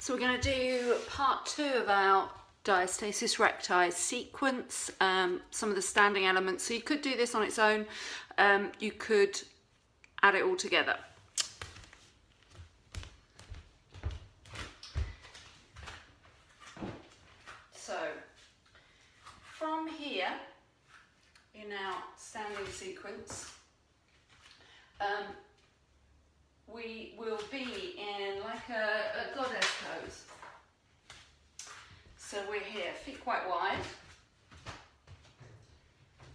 So we're going to do part 2 of our Diastasis recti sequence, some of the standing elements. So you could do this on its own, you could add it all together. So from here in our standing sequence, we will be in like a goddess pose. So we're here, feet quite wide.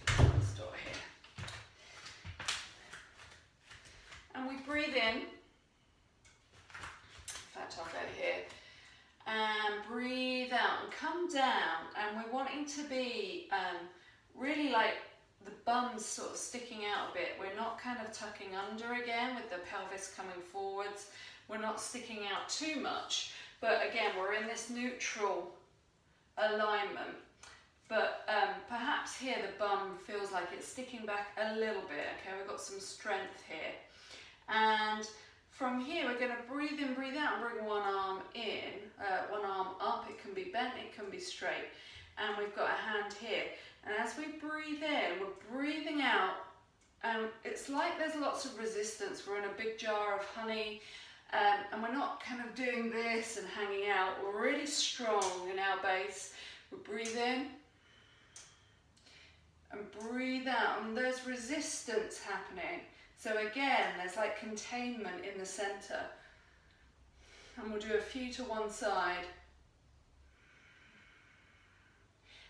Start here. And we breathe in. In fact, I'll go here. And breathe out and come down. And we're wanting to be really like the bum's sort of sticking out a bit. We're not kind of tucking under again with the pelvis coming forwards. We're not sticking out too much, but again, we're in this neutral alignment. But perhaps here the bum feels like it's sticking back a little bit. Okay, we've got some strength here. And from here, we're going to breathe in, breathe out, and bring one arm in, one arm up. It can be bent, it can be straight. And we've got a hand here. And as we breathe in, we're breathing out, and it's like there's lots of resistance. We're in a big jar of honey, and we're not kind of doing this and hanging out. We're really strong in our base. We breathe in and breathe out, and there's resistance happening. So again, there's like containment in the center. And we'll do a few to one side.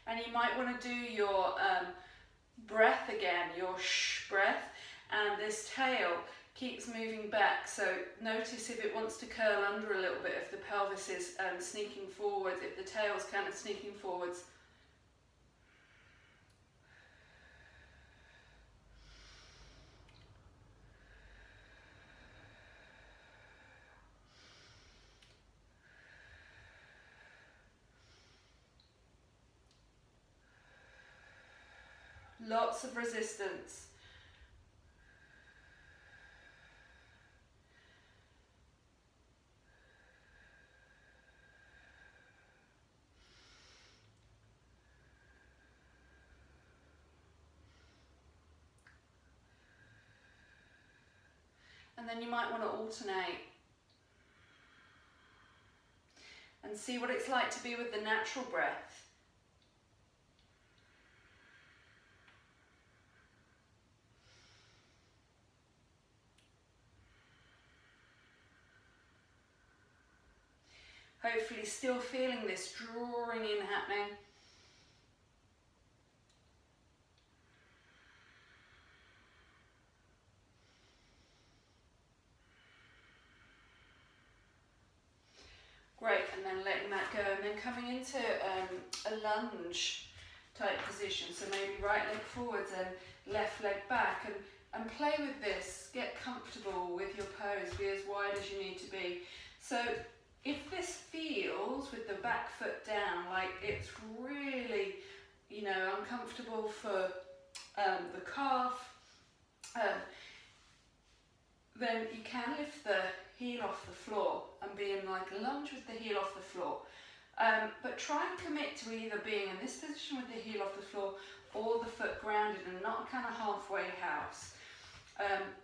And you might want to do your breath again, your shh breath, and this tail keeps moving back. So notice if it wants to curl under a little bit, if the pelvis is sneaking forward, if the tail's kind of sneaking forwards. Lots of resistance. And then you might want to alternate and see what it's like to be with the natural breath. Hopefully still feeling this drawing in happening. Great, and then letting that go, and then coming into a lunge type position. So maybe right leg forwards and left leg back, and play with this. Get comfortable with your pose, be as wide as you need to be. So if this feels with the back foot down like it's really, you know, uncomfortable for the calf, then you can lift the heel off the floor and be in like a lunge with the heel off the floor. But try and commit to either being in this position with the heel off the floor or the foot grounded and not a kind of halfway house.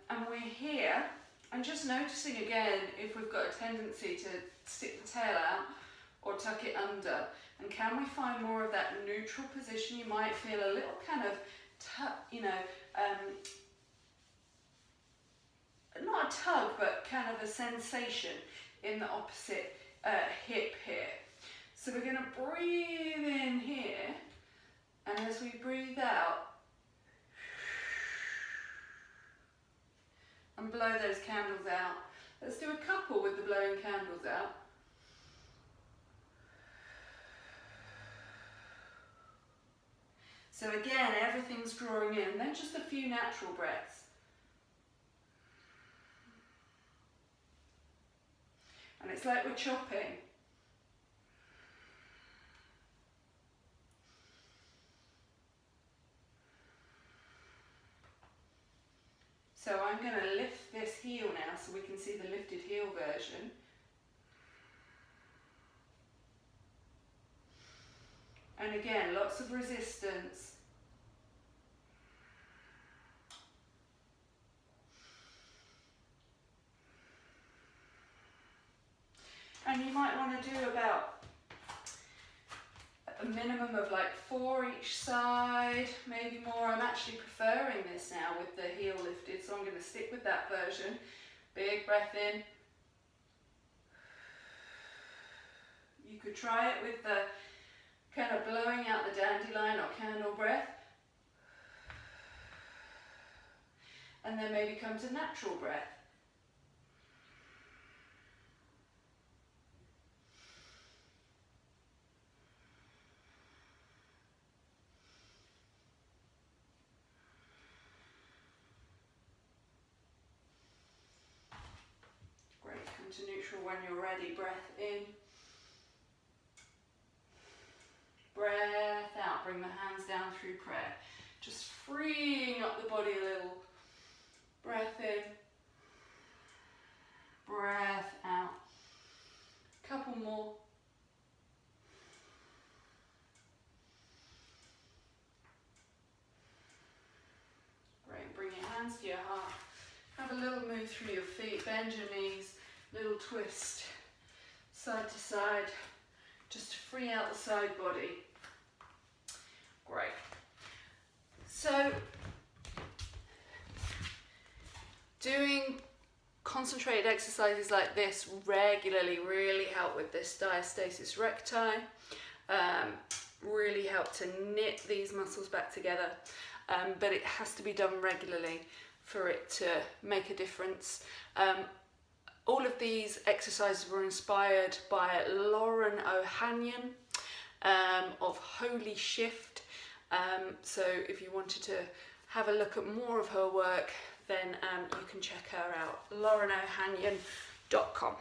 And we're here, and just noticing again if we've got a tendency to stick the tail out or tuck it under. And can we find more of that neutral position? You might feel a little kind of, not a tug, but kind of a sensation in the opposite hip here. So we're going to breathe in here, and as we breathe out, and blow those candles out. Let's do a couple with the blowing candles out. So again, everything's drawing in, then just a few natural breaths. And it's like we're chopping. So I'm going to lift this heel now so we can see the lifted heel version. And again, lots of resistance. And you might want to do about a minimum of like 4 each side, maybe more. I'm actually preferring this now with the heel lifted, so I'm going to stick with that version. Big breath in. You could try it with the kind of blowing out the dandelion or candle breath. And then maybe come to natural breath. Great, come to neutral when you're ready. Breath in. Breath out, bring the hands down through prayer. Just freeing up the body a little. Breath in. Breath out. Couple more. Great, bring your hands to your heart. Have a little move through your feet, bend your knees, little twist, side to side, just to free out the side body. Great. So, doing concentrated exercises like this regularly really help with this diastasis recti, really help to knit these muscles back together, but it has to be done regularly for it to make a difference. All of these exercises were inspired by Lauren O'Hanion of Holy Shift. So if you wanted to have a look at more of her work, then you can check her out, laurenohanion.com.